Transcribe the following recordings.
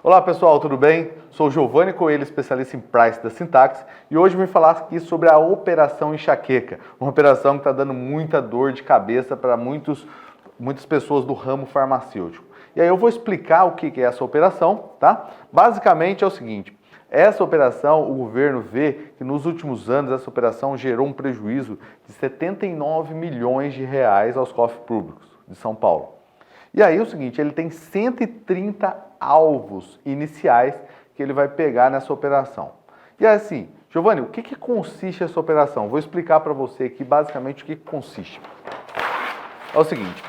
Olá pessoal, tudo bem? Sou o Giovanni Coelho, especialista em Price da Sintaxe, e hoje vim falar aqui sobre a Operação Enxaqueca, uma operação que está dando muita dor de cabeça para muitas pessoas do ramo farmacêutico. E aí eu vou explicar o que é essa operação, tá? Basicamente é o seguinte, essa operação, o governo vê que nos últimos anos essa operação gerou um prejuízo de 79 milhões de reais aos cofres públicos de São Paulo. E aí é o seguinte, ele tem 130 alvos iniciais que ele vai pegar nessa operação. E assim, Giovanni, o que consiste essa operação? Vou explicar para você aqui basicamente o que consiste. É o seguinte,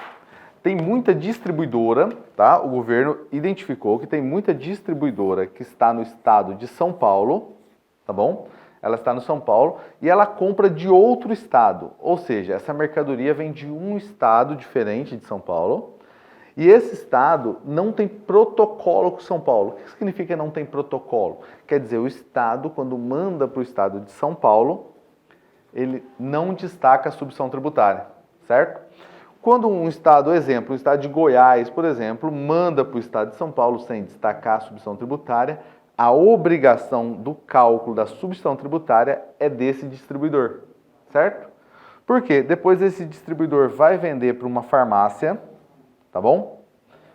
tem muita distribuidora, tá? O governo identificou que tem muita distribuidora que está no estado de São Paulo, tá bom? Ela está no São Paulo e ela compra de outro estado, ou seja, essa mercadoria vem de um estado diferente de São Paulo. E esse estado não tem protocolo com São Paulo. O que significa não tem protocolo? Quer dizer, o estado, quando manda para o estado de São Paulo, ele não destaca a substituição tributária, certo? Quando um estado, exemplo, o estado de Goiás, por exemplo, manda para o estado de São Paulo sem destacar a substituição tributária, a obrigação do cálculo da substituição tributária é desse distribuidor, certo? Por quê? Depois esse distribuidor vai vender para uma farmácia, tá bom?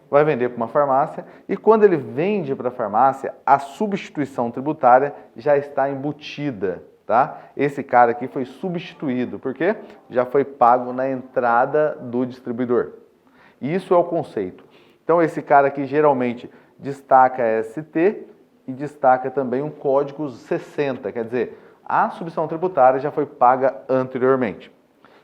Vai vender para uma farmácia e quando ele vende para a farmácia, a substituição tributária já está embutida, tá? Esse cara aqui foi substituído, porque já foi pago na entrada do distribuidor. Isso é o conceito. Então esse cara aqui geralmente destaca a ST e destaca também um código 60, quer dizer, a substituição tributária já foi paga anteriormente.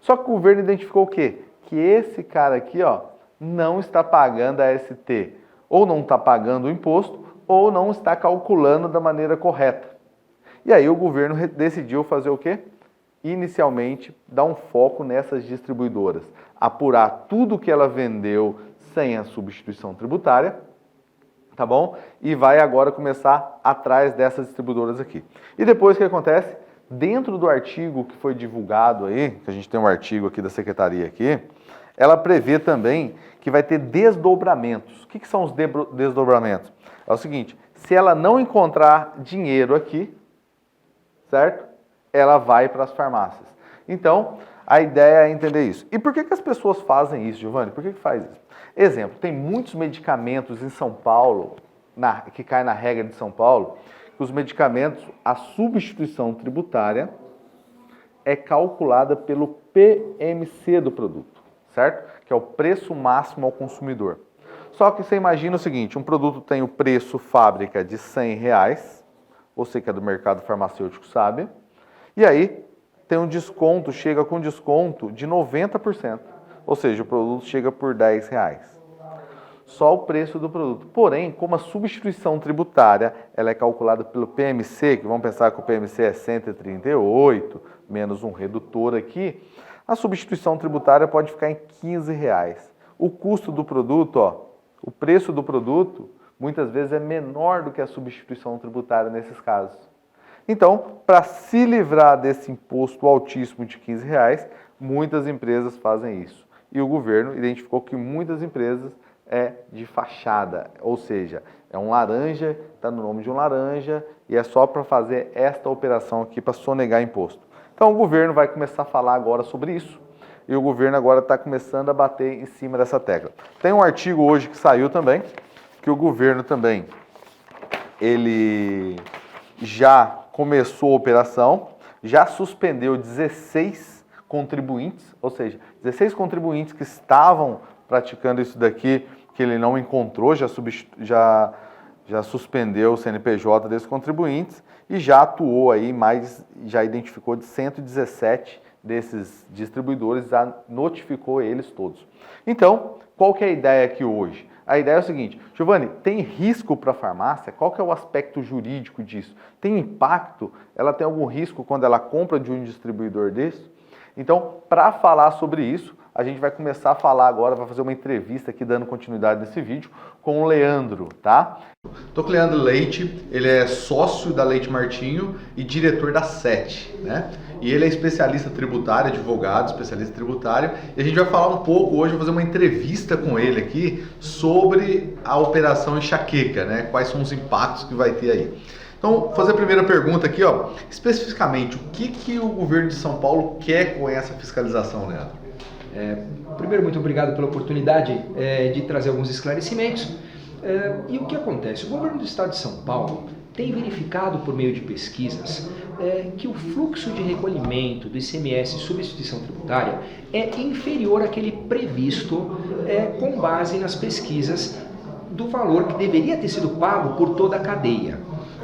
Só que o governo identificou o quê? Que esse cara aqui, ó, não está pagando a ST, ou não está pagando o imposto, ou não está calculando da maneira correta. E aí o governo decidiu fazer o quê? Inicialmente, dar um foco nessas distribuidoras, apurar tudo que ela vendeu sem a substituição tributária, tá bom? E vai agora começar atrás dessas distribuidoras aqui. E depois o que acontece? Dentro do artigo que foi divulgado aí, que a gente tem um artigo aqui da Secretaria aqui, ela prevê também que vai ter desdobramentos. O que são os desdobramentos? É o seguinte, se ela não encontrar dinheiro aqui, certo? Ela vai para as farmácias. Então, a ideia é entender isso. E por que as pessoas fazem isso, Giovanni? Por que faz isso? Exemplo, tem muitos medicamentos em São Paulo, que caem na regra de São Paulo, que os medicamentos, a substituição tributária é calculada pelo PMC do produto, certo? Que é o preço máximo ao consumidor. Só que você imagina o seguinte, um produto tem o preço fábrica de R$100, você que é do mercado farmacêutico sabe, e aí tem um desconto, chega com desconto de 90%, ou seja, o produto chega por R$10. Só o preço do produto. Porém, como a substituição tributária ela é calculada pelo PMC, que vamos pensar que o PMC é 138, menos um redutor aqui, a substituição tributária pode ficar em R$15. O custo do produto, ó, o preço do produto, muitas vezes é menor do que a substituição tributária nesses casos. Então, para se livrar desse imposto altíssimo de R$15, muitas empresas fazem isso. E o governo identificou que muitas empresas é de fachada, ou seja, é um laranja, está no nome de um laranja, e é só para fazer esta operação aqui para sonegar imposto. Então o governo vai começar a falar agora sobre isso, e o governo agora está começando a bater em cima dessa tecla. Tem um artigo hoje que saiu também, que o governo também, ele já começou a operação, já suspendeu 16 contribuintes, ou seja, 16 contribuintes que estavam praticando isso daqui, que ele não encontrou, já suspendeu o CNPJ desses contribuintes e já atuou aí, já identificou de 117 desses distribuidores, já notificou eles todos. Então, qual que é a ideia aqui hoje? A ideia é o seguinte, Giovanni, tem risco para a farmácia? Qual que é o aspecto jurídico disso? Tem impacto? Ela tem algum risco quando ela compra de um distribuidor desse? Então, para falar sobre isso, a gente vai começar a falar agora, vai fazer uma entrevista aqui dando continuidade nesse vídeo com o Leandro, tá? Estou com o Leandro Leite, ele é sócio da Leite Martinho e diretor da SET, né? e ele é especialista tributário, advogado, especialista tributário, e a gente vai falar um pouco hoje, vou fazer uma entrevista com ele aqui sobre a operação enxaqueca, né? Quais são os impactos que vai ter aí. Então, vou fazer a primeira pergunta aqui, ó. Especificamente, o que o governo de São Paulo quer com essa fiscalização, Leandro? Primeiro, muito obrigado pela oportunidade de trazer alguns esclarecimentos. E o que acontece? O governo do estado de São Paulo tem verificado por meio de pesquisas que o fluxo de recolhimento do ICMS e substituição tributária é inferior àquele previsto com base nas pesquisas do valor que deveria ter sido pago por toda a cadeia.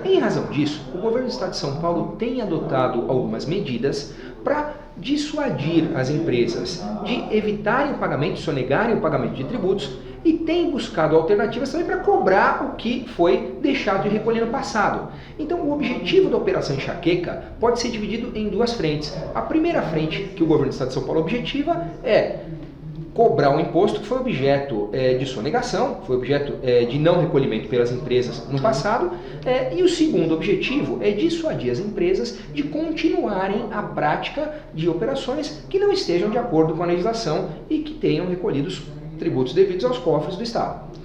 Em razão disso, o governo do estado de São Paulo tem adotado algumas medidas para dissuadir as empresas de evitarem o pagamento, sonegarem o pagamento de tributos, e tem buscado alternativas também para cobrar o que foi deixado de recolher no passado. Então, o objetivo da Operação Enxaqueca pode ser dividido em duas frentes. A primeira frente que o governo do estado de São Paulo objetiva é cobrar um imposto que foi objeto de sonegação, foi objeto de não recolhimento pelas empresas no passado, e o segundo objetivo é dissuadir as empresas de continuarem a prática de operações que não estejam de acordo com a legislação e que tenham recolhidos tributos devidos aos cofres do Estado.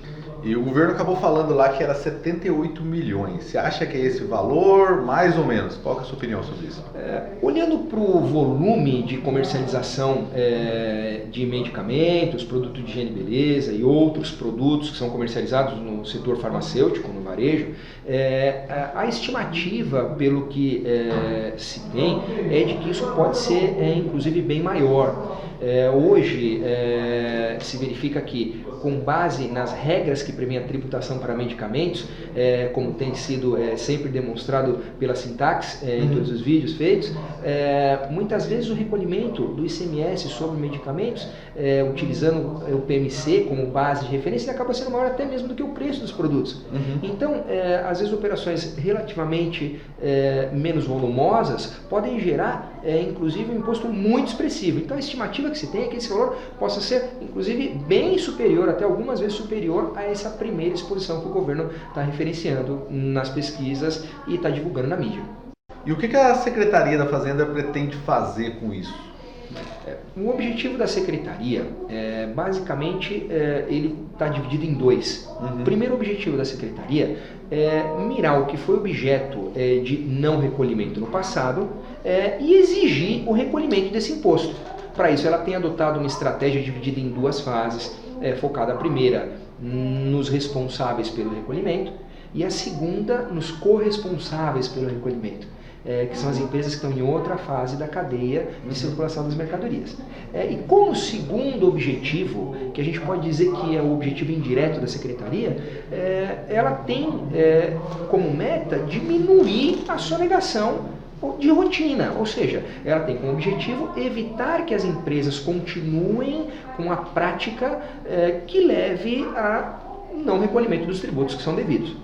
E o governo acabou falando lá que era 78 milhões. Você acha que é esse valor, mais ou menos? Qual que é a sua opinião sobre isso? Olhando para o volume de comercialização de medicamentos, produtos de higiene e beleza e outros produtos que são comercializados no setor farmacêutico, no varejo, a estimativa, pelo que se tem, é de que isso pode ser, inclusive, bem maior. Hoje se verifica que, com base nas regras que prevêem a tributação para medicamentos, como tem sido sempre demonstrado pela Sintax em todos os vídeos feitos, muitas vezes o recolhimento do ICMS sobre medicamentos, utilizando o PMC como base de referência, ele acaba sendo maior até mesmo do que o preço dos produtos. Então, às vezes operações relativamente menos volumosas podem gerar, inclusive, um imposto muito expressivo. Então, a estimativa que se tem é que esse valor possa ser, inclusive, bem superior, até algumas vezes superior a essa primeira exposição que o governo está referenciando nas pesquisas e está divulgando na mídia. E o que a Secretaria da Fazenda pretende fazer com isso? O objetivo da Secretaria, basicamente, ele está dividido em dois. O primeiro objetivo da Secretaria é mirar o que foi objeto de não recolhimento no passado e exigir o recolhimento desse imposto. Para isso, ela tem adotado uma estratégia dividida em duas fases, focada a primeira nos responsáveis pelo recolhimento e a segunda nos corresponsáveis pelo recolhimento, que são as empresas que estão em outra fase da cadeia de circulação das mercadorias. E como segundo objetivo, que a gente pode dizer que é o objetivo indireto da Secretaria, ela tem como meta diminuir a sonegação de rotina, ou seja, ela tem como objetivo evitar que as empresas continuem com a prática que leve a não recolhimento dos tributos que são devidos.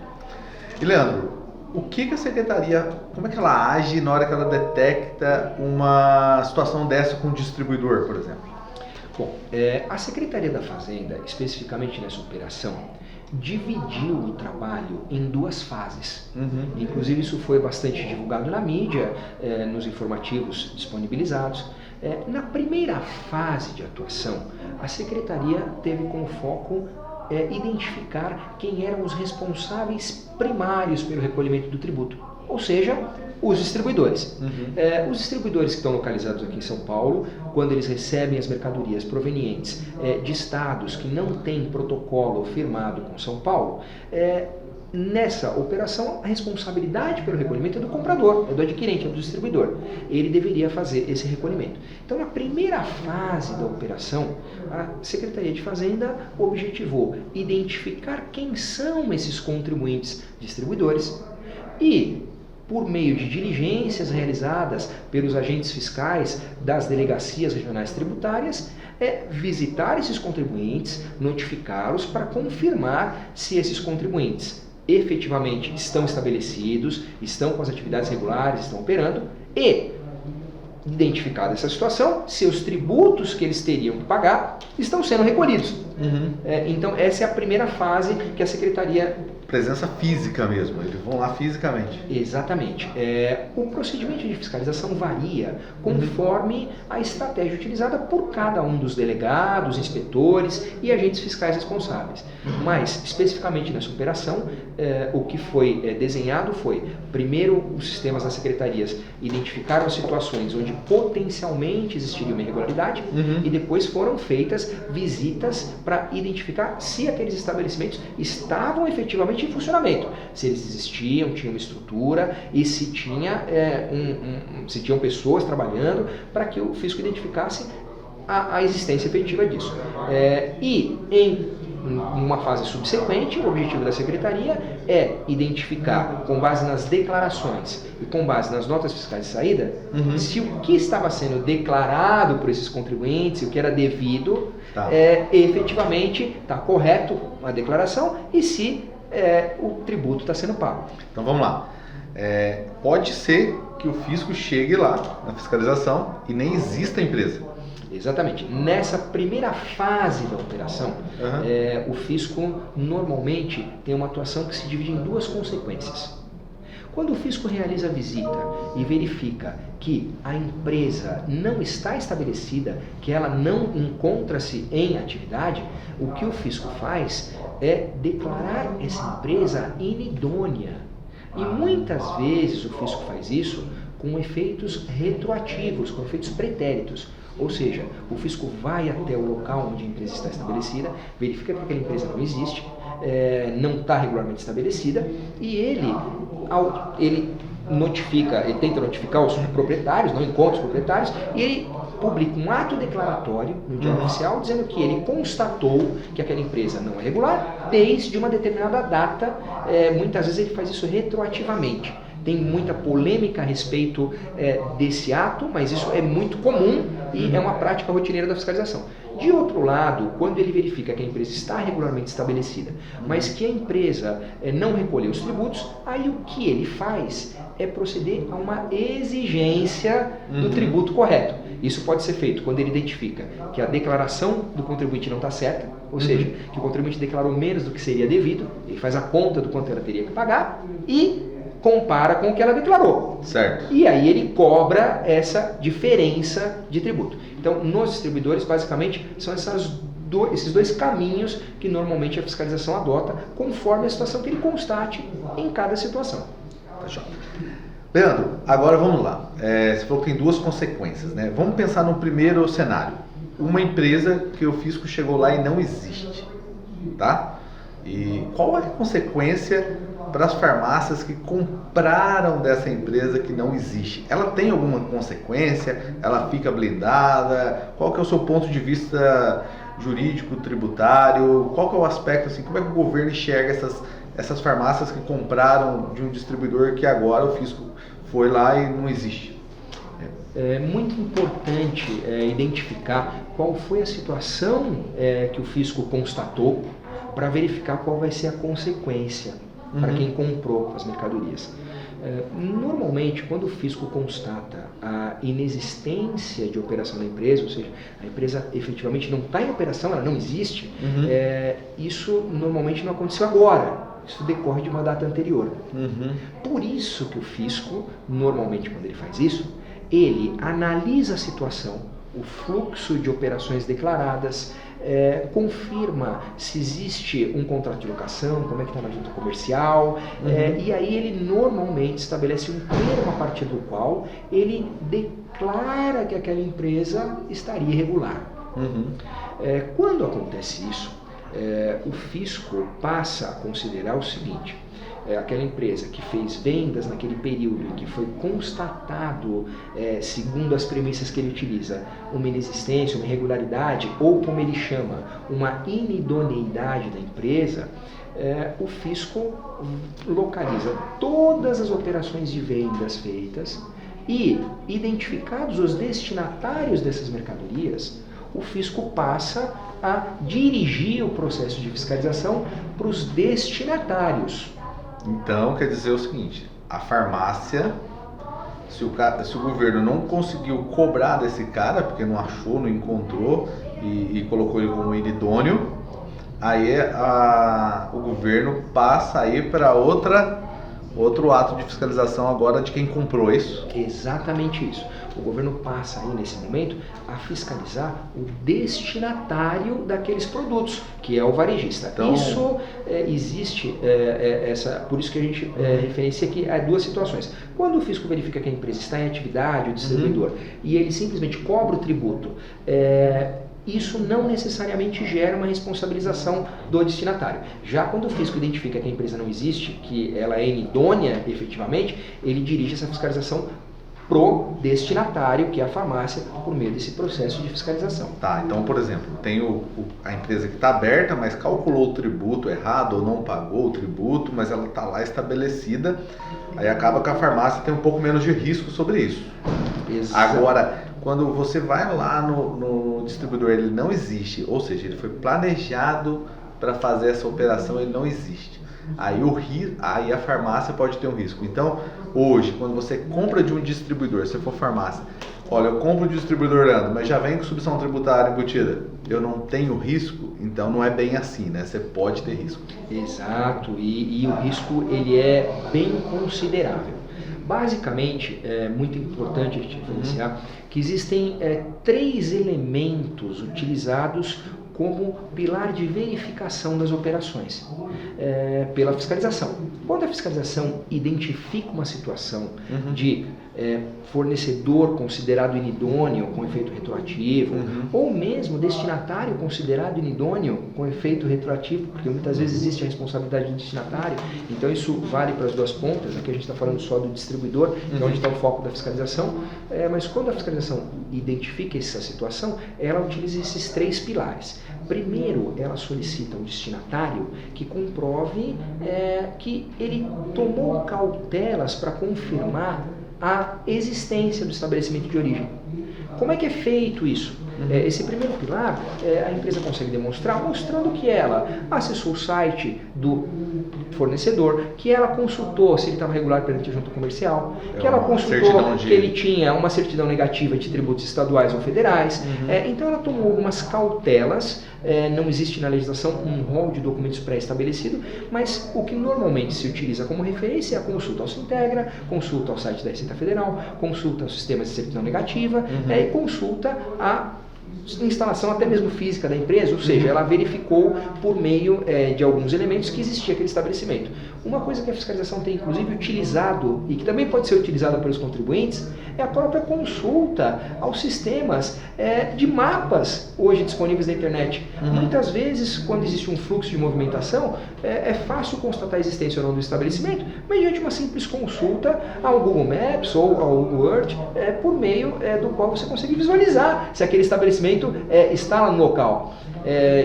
E Leandro, o que a Secretaria, como é que ela age na hora que ela detecta uma situação dessa com o distribuidor, por exemplo? Bom, a Secretaria da Fazenda, especificamente nessa operação, dividiu o trabalho em duas fases. Inclusive isso foi bastante divulgado na mídia, nos informativos disponibilizados. Na primeira fase de atuação, a Secretaria teve como foco identificar quem eram os responsáveis primários pelo recolhimento do tributo, ou seja, os distribuidores. Os distribuidores que estão localizados aqui em São Paulo, quando eles recebem as mercadorias provenientes de estados que não têm protocolo firmado com São Paulo, nessa operação, a responsabilidade pelo recolhimento é do comprador, é do adquirente, é do distribuidor. Ele deveria fazer esse recolhimento. Então, na primeira fase da operação, a Secretaria de Fazenda objetivou identificar quem são esses contribuintes distribuidores e, por meio de diligências realizadas pelos agentes fiscais das delegacias regionais tributárias, visitar esses contribuintes, notificá-los para confirmar se esses contribuintes efetivamente estão estabelecidos, estão com as atividades regulares, estão operando e, identificada essa situação, se os tributos que eles teriam que pagar estão sendo recolhidos. Então essa é a primeira fase que a secretaria... Presença física mesmo, eles vão lá fisicamente. Exatamente. O procedimento de fiscalização varia conforme a estratégia utilizada por cada um dos delegados, inspetores e agentes fiscais responsáveis. Mas, especificamente nessa operação, o que foi desenhado foi, primeiro, os sistemas das secretarias identificaram as situações onde potencialmente existiria uma irregularidade e depois foram feitas visitas para identificar se aqueles estabelecimentos estavam efetivamente em funcionamento, se eles existiam, tinham uma estrutura e se tinha se tinham pessoas trabalhando para que o fisco identificasse a existência efetiva disso. E em uma fase subsequente, o objetivo da secretaria é identificar, com base nas declarações e com base nas notas fiscais de saída, se o que estava sendo declarado por esses contribuintes, o que era devido, efetivamente está correto a declaração e se o tributo está sendo pago. Então vamos lá. Pode ser que o fisco chegue lá na fiscalização e nem exista a empresa. Exatamente. Nessa primeira fase da operação, o fisco normalmente tem uma atuação que se divide em duas consequências. Quando o fisco realiza a visita e verifica que a empresa não está estabelecida, que ela não encontra-se em atividade, o que o fisco faz é declarar essa empresa inidônea. E muitas vezes o fisco faz isso com efeitos retroativos, com efeitos pretéritos. Ou seja, o fisco vai até o local onde a empresa está estabelecida, verifica que aquela empresa não existe, não está regularmente estabelecida, e ele tenta notificar os proprietários, não encontra os proprietários, e ele publica um ato declaratório no Diário Oficial dizendo que ele constatou que aquela empresa não é regular desde uma determinada data. Muitas vezes ele faz isso retroativamente. Tem muita polêmica a respeito desse ato, mas isso é muito comum e é uma prática rotineira da fiscalização. De outro lado, quando ele verifica que a empresa está regularmente estabelecida, mas que a empresa não recolheu os tributos, aí o que ele faz é proceder a uma exigência do tributo correto. Isso pode ser feito quando ele identifica que a declaração do contribuinte não está certa, ou seja, que o contribuinte declarou menos do que seria devido, ele faz a conta do quanto ela teria que pagar e compara com o que ela declarou. Certo. E aí ele cobra essa diferença de tributo. Então, nos distribuidores, basicamente, são esses dois caminhos que normalmente a fiscalização adota, conforme a situação que ele constate em cada situação. Tá. Leandro, agora vamos lá. Você falou que tem duas consequências, né? Vamos pensar no primeiro cenário. Uma empresa que o fisco chegou lá e não existe, tá? E qual é a consequência para as farmácias que compraram dessa empresa que não existe? Ela tem alguma consequência? Ela fica blindada? Qual que é o seu ponto de vista jurídico, tributário? Qual que é o aspecto, assim, como é que o governo enxerga essas farmácias que compraram de um distribuidor que agora o fisco foi lá e não existe? É muito importante identificar qual foi a situação que o fisco constatou para verificar qual vai ser a consequência para quem comprou as mercadorias. Normalmente, quando o fisco constata a inexistência de operação da empresa, ou seja, a empresa efetivamente não está em operação, ela não existe, isso normalmente não aconteceu agora. Isso decorre de uma data anterior. Por isso que o fisco, normalmente quando ele faz isso, ele analisa a situação, o fluxo de operações declaradas, confirma se existe um contrato de locação, como é que está na junta comercial, e aí ele normalmente estabelece um termo a partir do qual ele declara que aquela empresa estaria irregular. Quando acontece isso, o fisco passa a considerar o seguinte: aquela empresa que fez vendas naquele período em que foi constatado, segundo as premissas que ele utiliza, uma inexistência, uma irregularidade, ou como ele chama, uma inidoneidade da empresa, o fisco localiza todas as operações de vendas feitas e, identificados os destinatários dessas mercadorias, o fisco passa a dirigir o processo de fiscalização para os destinatários. Então, quer dizer o seguinte: a farmácia, se o governo não conseguiu cobrar desse cara, porque não achou, não encontrou e colocou ele como inidôneo, aí o governo passa aí para outro ato de fiscalização agora de quem comprou isso? Exatamente isso. O governo passa aí nesse momento a fiscalizar o destinatário daqueles produtos, que é o varejista. Então, isso existe, por isso que a gente referencia aqui a duas situações. Quando o fisco verifica que a empresa está em atividade, o distribuidor, e ele simplesmente cobra o tributo, isso não necessariamente gera uma responsabilização do destinatário. Já quando o fisco identifica que a empresa não existe, que ela é inidônea efetivamente, ele dirige essa fiscalização pro destinatário, que é a farmácia, por meio desse processo de fiscalização. Tá, então, por exemplo, tem a empresa que está aberta, mas calculou o tributo errado ou não pagou o tributo, mas ela está lá estabelecida, aí acaba que a farmácia tem um pouco menos de risco sobre isso. Exato. Agora, quando você vai lá no distribuidor, ele não existe, ou seja, ele foi planejado para fazer essa operação, ele não existe. Aí a farmácia pode ter um risco. Então, hoje, quando você compra de um distribuidor, se for farmácia, olha, eu compro de distribuidor Leandro, mas já vem com subvenção tributária embutida, eu não tenho risco, então não é bem assim, né? Você pode ter risco. Exato, e o risco ele é bem considerável. Basicamente, é muito importante a gente diferenciar que existem 3 elementos utilizados como pilar de verificação das operações pela fiscalização. Quando a fiscalização identifica uma situação de fornecedor considerado inidôneo com efeito retroativo, ou mesmo destinatário considerado inidôneo com efeito retroativo, porque muitas vezes existe a responsabilidade do destinatário, então isso vale para as duas pontas. Aqui a gente está falando só do distribuidor, que é onde está o foco da fiscalização, mas quando a fiscalização identifica essa situação, ela utiliza esses 3 pilares. Primeiro, ela solicita ao destinatário que comprove que ele tomou cautelas para confirmar a existência do estabelecimento de origem. Como é que é feito isso? Esse primeiro pilar, a empresa consegue demonstrar mostrando que ela acessou o site do fornecedor, que ela consultou se ele estava regular perante a junta comercial, que ela consultou que ele tinha uma certidão negativa de tributos estaduais ou federais. Então ela tomou algumas cautelas. Não existe na legislação um rol de documentos pré-estabelecido, mas o que normalmente se utiliza como referência é a consulta ao Sintegra, consulta ao site da Receita Federal, consulta ao sistema de certidão negativa e consulta a instalação até mesmo física da empresa, ou seja, ela verificou por meio de alguns elementos que existia aquele estabelecimento. Uma coisa que a fiscalização tem inclusive utilizado e que também pode ser utilizada pelos contribuintes é a própria consulta aos sistemas de mapas hoje disponíveis na internet. Muitas vezes, quando existe um fluxo de movimentação, é fácil constatar a existência ou não do estabelecimento mediante uma simples consulta ao Google Maps ou ao Google Earth, por meio do qual você consegue visualizar se aquele estabelecimento está lá no local.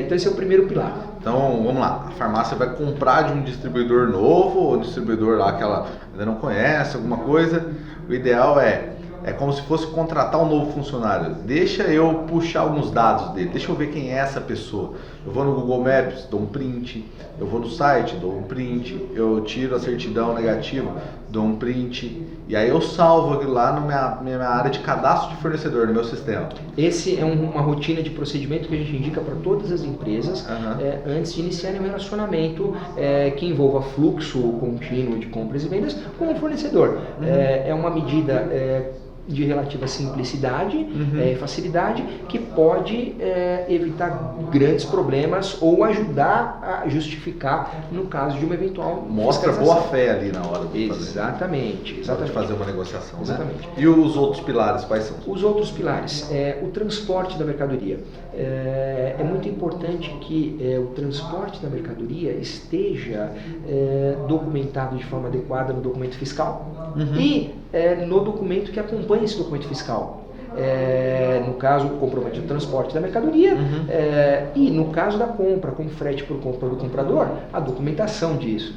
Então esse é o primeiro pilar. Então, vamos lá, a farmácia vai comprar de um distribuidor novo, ou distribuidor lá que ela ainda não conhece, alguma coisa. O ideal é como se fosse contratar um novo funcionário. Deixa eu puxar alguns dados dele, deixa eu ver quem é essa pessoa. Eu vou no Google Maps, dou um print, eu vou no site, dou um print, eu tiro a certidão negativa, dou um print, e aí eu salvo aquilo lá na minha área de cadastro de fornecedor, no meu sistema. Esse é uma rotina de procedimento que a gente indica para todas as empresas antes de iniciarem um relacionamento que envolva fluxo contínuo de compras e vendas com o fornecedor. É uma medida de relativa simplicidade e facilidade que pode evitar grandes problemas ou ajudar a justificar no caso de uma eventual mostra boa fé ali na hora de fazer. Exatamente. De fazer uma negociação. Exatamente. Né? E os outros pilares, quais são? Os outros pilares, o transporte da mercadoria. É muito importante que o transporte da mercadoria esteja documentado de forma adequada no documento fiscal e no documento que acompanha esse documento fiscal. No caso, o comprovante de transporte da mercadoria e no caso da compra, com frete por conta do comprador, a documentação disso.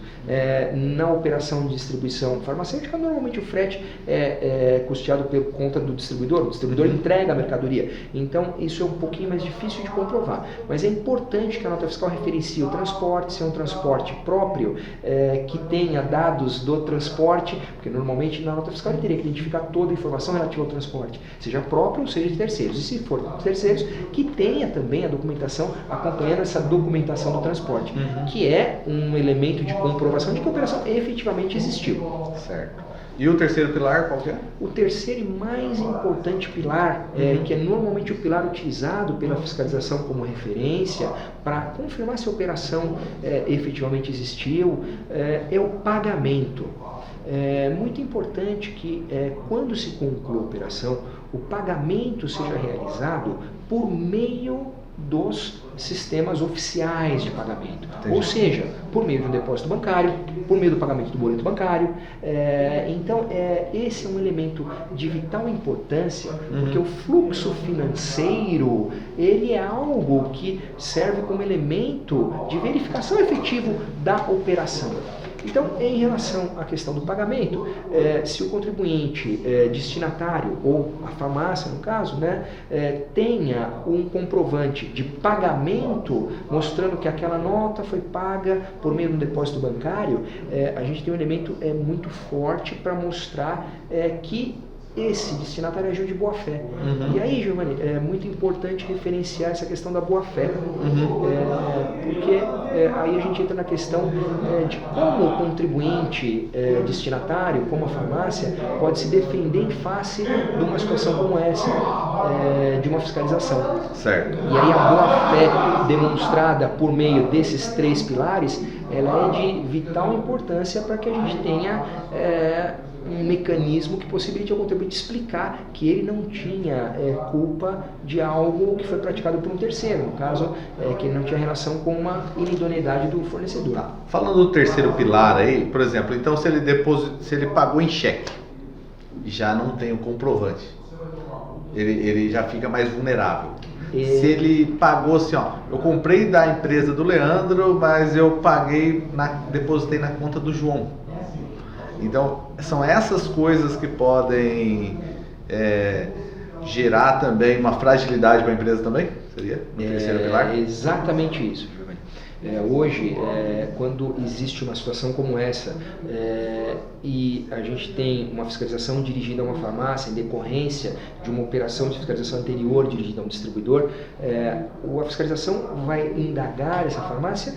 Na operação de distribuição farmacêutica, normalmente o frete é custeado por conta do distribuidor. O distribuidor entrega a mercadoria. Então, isso é um pouquinho mais difícil de comprovar. Mas é importante que a nota fiscal referencie o transporte, se é um transporte próprio, que tenha dados do transporte, porque normalmente na nota fiscal ele teria que identificar toda a informação relativa ao transporte, seja próprio ou seja de terceiros. terceiros. E se for terceiros, que tenha também a documentação acompanhando essa documentação do transporte, que é um elemento de comprovação de que a operação efetivamente existiu. Certo. E o terceiro pilar, qual que é? O terceiro e mais importante pilar, que é normalmente o pilar utilizado pela fiscalização como referência para confirmar se a operação efetivamente existiu, é o pagamento. É muito importante que quando se conclua a operação, o pagamento seja realizado por meio dos sistemas oficiais de pagamento. Entendi. Ou seja, por meio de um depósito bancário, por meio do pagamento do boleto bancário. Então, esse é um elemento de vital importância, porque o fluxo financeiro, ele é algo que serve como elemento de verificação efetivo da operação. Então, em relação à questão do pagamento, se o contribuinte destinatário, ou a farmácia no caso, tenha um comprovante de pagamento, mostrando que aquela nota foi paga por meio de um depósito bancário, a gente tem um elemento muito forte para mostrar que esse destinatário agiu de boa fé. E aí, Giovanni, é muito importante referenciar essa questão da boa fé, porque aí a gente entra na questão de como o contribuinte destinatário, como a farmácia, pode se defender em face de uma situação como essa, de uma fiscalização. Certo. E aí a boa fé demonstrada por meio desses três pilares, ela é de vital importância para que a gente tenha um mecanismo que possibilite ao contribuinte explicar que ele não tinha culpa de algo que foi praticado por um terceiro, no caso, que ele não tinha relação com uma inidoneidade do fornecedor. Tá. Falando do terceiro pilar aí, por exemplo, então se ele pagou em cheque, já não tem o comprovante, ele já fica mais vulnerável. Se ele pagou assim, eu comprei da empresa do Leandro, mas eu depositei na conta do João. Então, são essas coisas que podem gerar também uma fragilidade para a empresa também? Seria o terceiro pilar? É exatamente isso, Giovanni. Hoje, quando existe uma situação como essa e a gente tem uma fiscalização dirigida a uma farmácia em decorrência de uma operação de fiscalização anterior dirigida a um distribuidor, a fiscalização vai indagar essa farmácia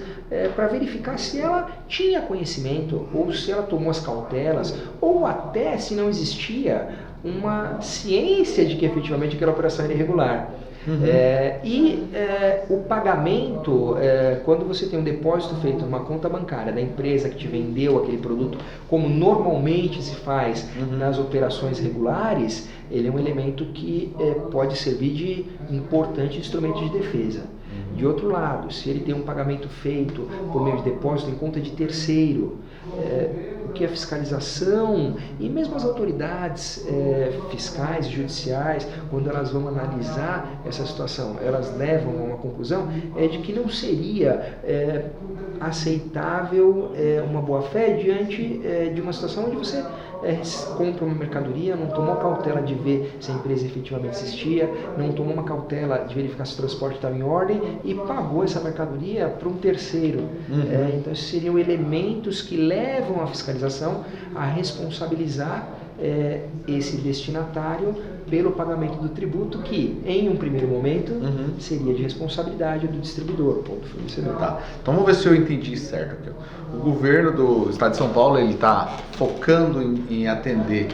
para verificar se ela tinha conhecimento ou se ela tomou as cautelas ou até se não existia uma ciência de que efetivamente aquela operação era irregular. O pagamento, quando você tem um depósito feito numa conta bancária da empresa que te vendeu aquele produto, como normalmente se faz nas operações regulares, ele é um elemento que pode servir de importante instrumento de defesa. De outro lado, se ele tem um pagamento feito por meio de depósito em conta de terceiro, o que a fiscalização e mesmo as autoridades fiscais e judiciais, quando elas vão analisar essa situação, elas levam a uma conclusão de que não seria aceitável uma boa-fé diante de uma situação onde você compra uma mercadoria, não tomou cautela de ver se a empresa efetivamente existia, não tomou uma cautela de verificar se o transporte estava em ordem e pagou essa mercadoria para um terceiro. Então, esses seriam elementos que levam a fiscalização a responsabilizar esse destinatário pelo pagamento do tributo que, em um primeiro momento, seria de responsabilidade do distribuidor ou do fornecedor. Tá. Então vamos ver se eu entendi certo aqui. O governo do estado de São Paulo ele está focando em atender,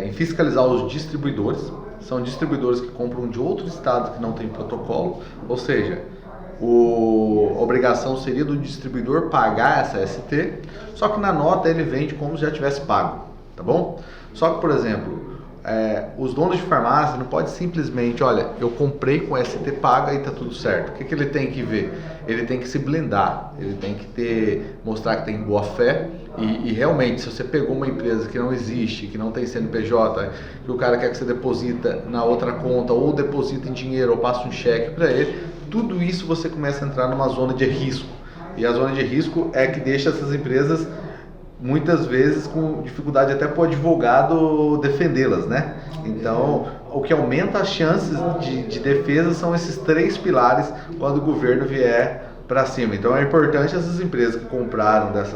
em fiscalizar os distribuidores. São distribuidores que compram de outro estado que não tem protocolo, ou seja, a obrigação seria do distribuidor pagar essa ST, só que na nota ele vende como se já tivesse pago, tá bom? Só que, por exemplo, os donos de farmácia não pode simplesmente, olha, eu comprei com ST paga e tá tudo certo. O que ele tem que ver? Ele tem que se blindar, ele tem que mostrar que tem boa fé e realmente, se você pegou uma empresa que não existe, que não tem CNPJ, que o cara quer que você deposita na outra conta, ou deposita em dinheiro, ou passa um cheque para ele, tudo isso você começa a entrar numa zona de risco. E a zona de risco é que deixa essas empresas muitas vezes com dificuldade até para o advogado defendê-las, né? Então, o que aumenta as chances de defesa são esses três pilares quando o governo vier para cima. Então, é importante essas empresas que compraram das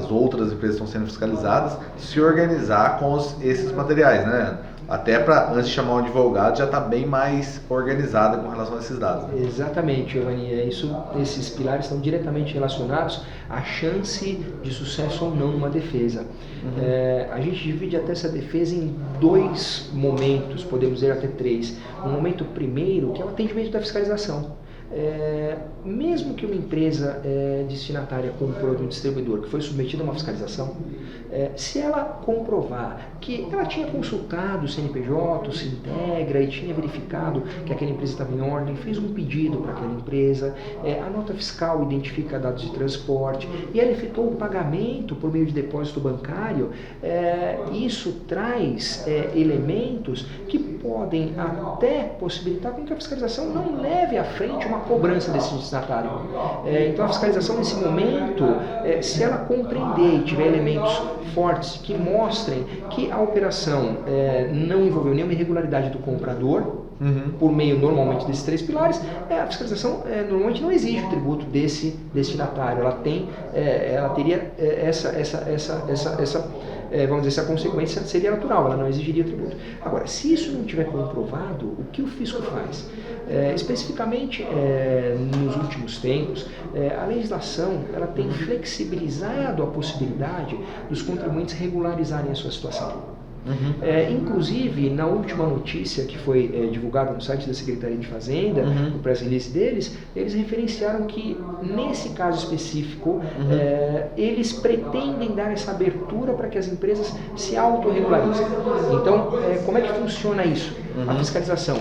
outras empresas que estão sendo fiscalizadas se organizar com esses materiais, né? Até para, antes de chamar um advogado, já está bem mais organizada com relação a esses dados. Né? Exatamente, Giovanni. Esses pilares estão diretamente relacionados à chance de sucesso ou não numa defesa. A gente divide até essa defesa em 2 momentos, podemos dizer até 3. Um momento primeiro, que é o atendimento da fiscalização. Mesmo que uma empresa destinatária comprou de um distribuidor que foi submetida a uma fiscalização, se ela comprovar que ela tinha consultado o CNPJ, o Sintegra e tinha verificado que aquela empresa estava em ordem, fez um pedido para aquela empresa, a nota fiscal identifica dados de transporte e ela efetuou o pagamento por meio de depósito bancário, isso traz elementos que podem até possibilitar com que a fiscalização não leve à frente uma cobrança desse destinatário. Então a fiscalização nesse momento, se ela compreender e tiver elementos fortes que mostrem que a operação não envolveu nenhuma irregularidade do comprador, por meio normalmente desses 3 pilares, a fiscalização normalmente não exige o tributo desse destinatário. Ela teria vamos dizer, essa consequência seria natural, ela não exigiria tributo. Agora, se isso não tiver comprovado, o que o fisco faz? Especificamente nos últimos tempos, a legislação ela tem flexibilizado a possibilidade dos contribuintes regularizarem a sua situação. Inclusive, na última notícia que foi divulgada no site da Secretaria de Fazenda, no press release deles, eles referenciaram que, nesse caso específico, eles pretendem dar essa abertura para que as empresas se autorregularizem. Então, como é que funciona isso? A fiscalização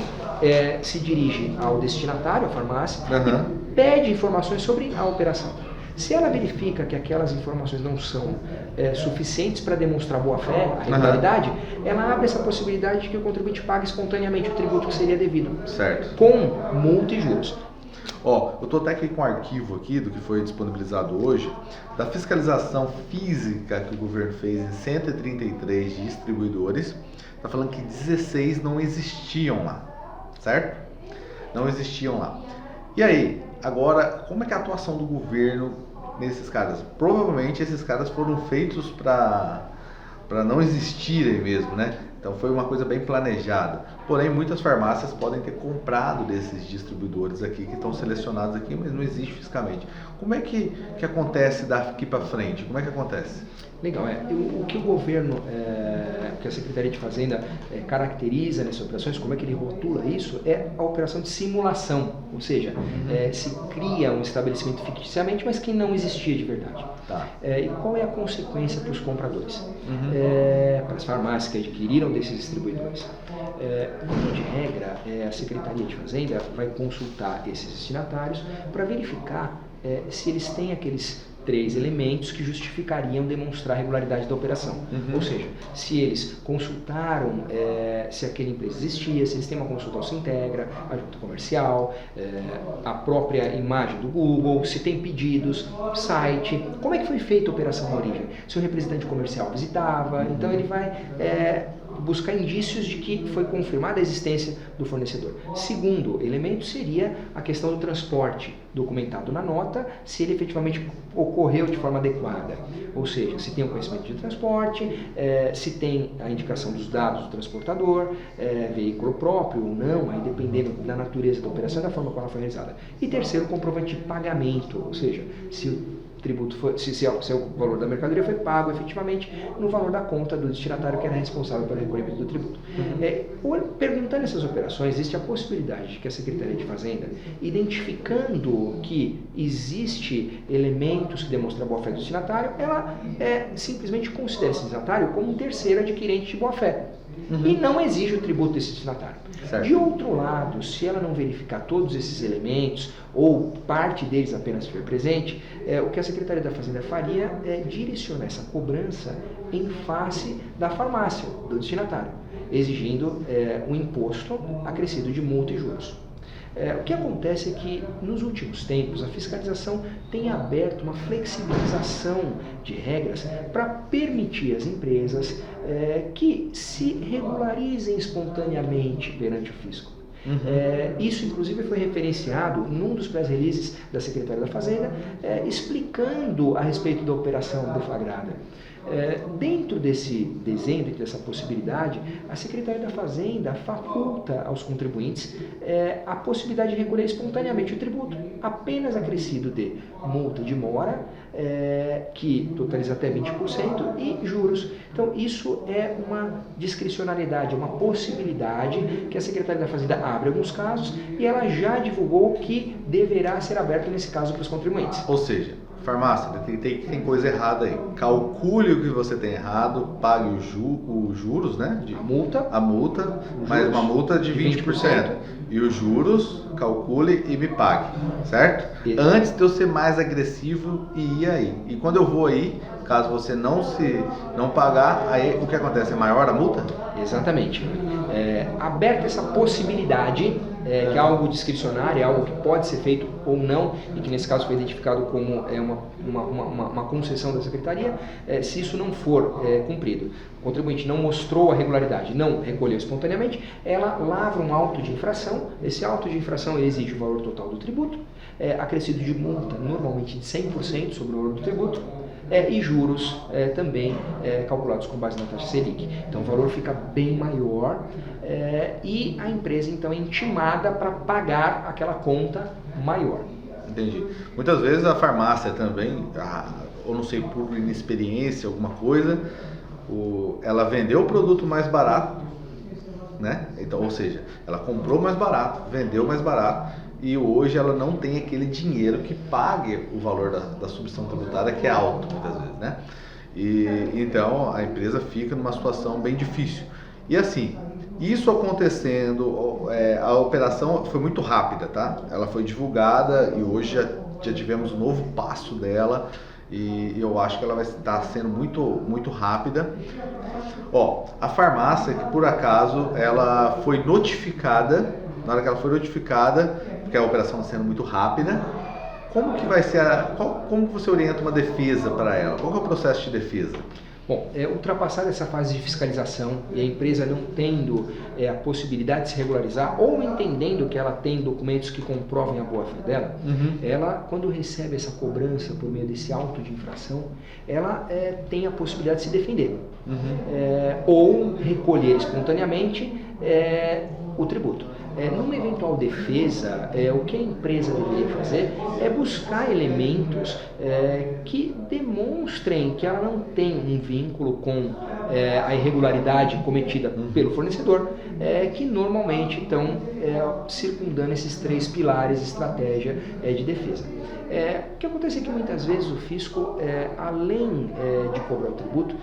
se dirige ao destinatário, à farmácia, e pede informações sobre a operação. Se ela verifica que aquelas informações não são suficientes para demonstrar boa-fé, a regularidade, ela abre essa possibilidade de que o contribuinte pague espontaneamente o tributo que seria devido, com multa e juros. Eu estou até aqui com um arquivo aqui do que foi disponibilizado hoje, da fiscalização física que o governo fez em 133 distribuidores, está falando que 16 não existiam lá, certo? Não existiam lá. E aí, agora, como é que é a atuação do governo nesses caras? Provavelmente esses caras foram feitos para não existirem mesmo, né? Então foi uma coisa bem planejada. Porém, muitas farmácias podem ter comprado desses distribuidores aqui, que estão selecionados aqui, mas não existe fisicamente. Como é que acontece daqui para frente? Como é que acontece? Legal, o que o governo, que a Secretaria de Fazenda caracteriza nessas operações, como é que ele rotula isso, é a operação de simulação, ou seja, se cria um estabelecimento ficticiamente, mas que não existia de verdade. E qual é a consequência para os compradores? Para as farmácias que adquiriram desses distribuidores? Via de regra, a Secretaria de Fazenda vai consultar esses destinatários para verificar se eles têm aqueles 3 elementos que justificariam demonstrar a regularidade da operação. Ou seja, se eles consultaram se aquela empresa existia, se eles têm uma consulta ao Sintegra, a junta comercial, a própria imagem do Google, se tem pedidos, site, como é que foi feita a operação na origem, se o representante comercial visitava, então ele vai buscar indícios de que foi confirmada a existência do fornecedor. Segundo elemento seria a questão do transporte, documentado na nota, se ele efetivamente ocorreu de forma adequada. Ou seja, se tem o conhecimento de transporte, se tem a indicação dos dados do transportador, veículo próprio ou não, aí dependendo da natureza da operação e da forma como ela foi realizada. E terceiro, o comprovante de pagamento, ou seja, se o tributo foi, se o valor da mercadoria foi pago efetivamente no valor da conta do destinatário que era responsável pelo recolhimento do tributo. Perguntando essas operações, existe a possibilidade de que a Secretaria de Fazenda, identificando que existe elementos que demonstram a boa-fé do destinatário, ela simplesmente considera esse destinatário como um terceiro adquirente de boa-fé. E não exige o tributo desse destinatário. Certo. De outro lado, se ela não verificar todos esses elementos, ou parte deles apenas estiver presente, o que a Secretaria da Fazenda faria é direcionar essa cobrança em face da farmácia, do destinatário, exigindo um imposto acrescido de multa e juros. O que acontece é que, nos últimos tempos, a fiscalização tem aberto uma flexibilização de regras para permitir às empresas que se regularizem espontaneamente perante o fisco. Isso, inclusive, foi referenciado num dos press releases da Secretaria da Fazenda, explicando a respeito da operação deflagrada. Dentro desse desenho, dentro dessa possibilidade, a Secretaria da Fazenda faculta aos contribuintes a possibilidade de recolher espontaneamente o tributo, apenas acrescido de multa de mora, que totaliza até 20%, e juros. Então, isso é uma discricionariedade, uma possibilidade que a Secretaria da Fazenda abre alguns casos e ela já divulgou que deverá ser aberto nesse caso para os contribuintes. Ou seja, farmácia, tem coisa errada aí. Calcule o que você tem errado, pague os juros, né? A multa, mais uma multa de 20%. E os juros, calcule e me pague, certo? Antes de eu ser mais agressivo e ir aí. E quando eu vou aí, caso você não pagar, aí o que acontece? É maior a multa? Exatamente. Aberta essa possibilidade, que é algo discricionário, é algo que pode ser feito ou não, e que nesse caso foi identificado como uma concessão da Secretaria, se isso não for cumprido. O contribuinte não mostrou a regularidade, não recolheu espontaneamente, ela lavra um auto de infração. Esse auto de infração exige o valor total do tributo, acrescido de multa, normalmente de 100% sobre o valor do tributo, e juros também calculados com base na taxa Selic. Então o valor fica bem maior e a empresa então é intimada para pagar aquela conta maior. Entendi. Muitas vezes a farmácia também, ou não sei, por inexperiência, alguma coisa, ela vendeu o produto mais barato, né? Então, ou seja, ela comprou mais barato, vendeu mais barato, e hoje ela não tem aquele dinheiro que pague o valor da substituição tributária, que é alto muitas vezes, né? E então a empresa fica numa situação bem difícil. E assim, isso acontecendo, a operação foi muito rápida, tá? Ela foi divulgada e hoje já tivemos um novo passo dela. E eu acho que ela vai estar sendo muito rápida. A farmácia, que por acaso ela foi notificada, na hora que ela foi notificada, porque a operação está sendo muito rápida, como que vai ser como que você orienta uma defesa para ela? Qual que é o processo de defesa? Bom, ultrapassar essa fase de fiscalização e a empresa não tendo a possibilidade de se regularizar ou entendendo que ela tem documentos que comprovem a boa-fé dela, ela, quando recebe essa cobrança por meio desse auto de infração, ela tem a possibilidade de se defender ou recolher espontaneamente o tributo. Numa eventual defesa, o que a empresa deveria fazer é buscar elementos que demonstrem que ela não tem um vínculo com a irregularidade cometida pelo fornecedor, que normalmente estão circundando esses 3 pilares de estratégia de defesa. O que acontece é que muitas vezes o fisco, além de cobrar o tributo,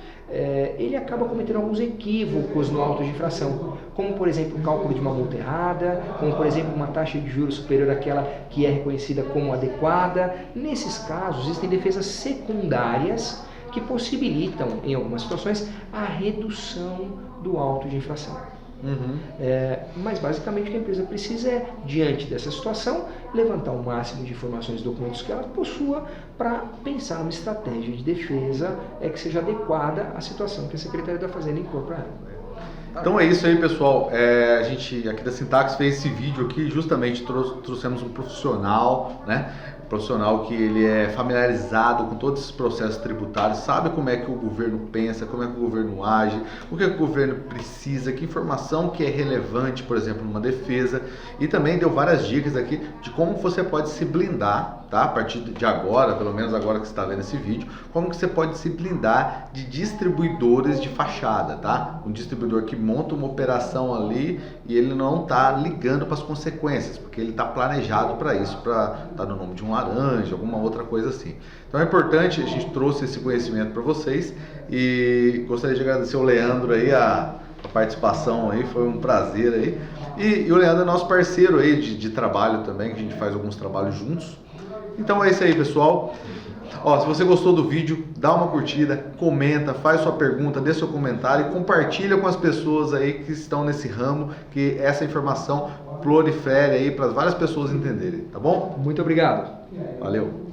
ele acaba cometendo alguns equívocos no auto de infração, como por exemplo o cálculo de uma multa errada, como por exemplo uma taxa de juros superior àquela que é reconhecida como adequada. Nesses casos existem defesas secundárias que possibilitam, em algumas situações, a redução do auto de infração. Mas basicamente o que a empresa precisa é, diante dessa situação, levantar o máximo de informações e documentos que ela possua para pensar numa estratégia de defesa que seja adequada à situação que a Secretaria da Fazenda impor para ela. Então é isso aí, pessoal. A gente aqui da Sintax fez esse vídeo aqui, justamente trouxemos um profissional, né? Profissional que ele é familiarizado com todos esses processos tributários, sabe como é que o governo pensa, como é que o governo age, o que o governo precisa, que informação que é relevante, por exemplo, numa defesa, e também deu várias dicas aqui de como você pode se blindar, tá? A partir de agora, pelo menos agora que você está vendo esse vídeo, como que você pode se blindar de distribuidores de fachada, tá? Um distribuidor que monta uma operação ali e ele não está ligando para as consequências, porque ele está planejado para isso, para estar no nome de um laranja, alguma outra coisa assim. Então é importante, a gente trouxe esse conhecimento para vocês e gostaria de agradecer o Leandro aí, a participação aí, foi um prazer aí. E o Leandro é nosso parceiro aí de trabalho também, que a gente faz alguns trabalhos juntos. Então é isso aí, pessoal. Se você gostou do vídeo, dá uma curtida, comenta, faz sua pergunta, dê seu comentário e compartilha com as pessoas aí que estão nesse ramo, que essa informação prolifere aí para várias pessoas entenderem, tá bom? Muito obrigado. Valeu.